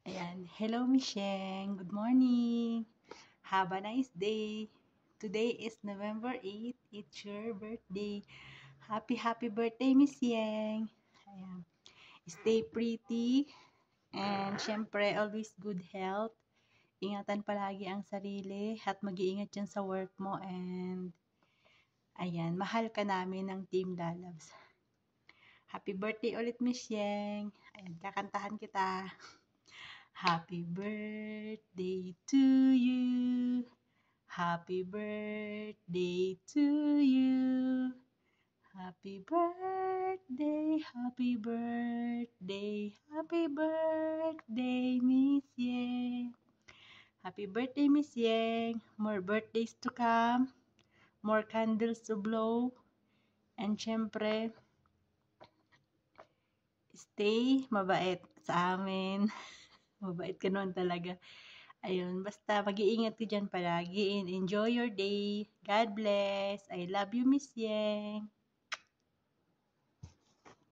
Ayan. Hello, Michelle. Good morning. Have a nice day. Today is November 8th. It's your birthday. Happy birthday, Miss Yang. Ayan. Stay pretty. And syempre, always good health. Ingatan palagi ang sarili at mag-iingat dyan sa work mo. And ayan, mahal ka namin ng Team Lalabs. Happy birthday ulit, Miss Yang. Ayan, kakantahan kita. Happy birthday to you. Happy birthday to you. Happy birthday, happy birthday, happy birthday, Miss Yang. Happy birthday, Miss Yang. More birthdays to come, more candles to blow, and syempre, stay mabait sa amin. Mabait ka naman talaga. Ayun, basta mag-iingat ka dyan palagi and enjoy your day. God bless. I love you, Miss Yang.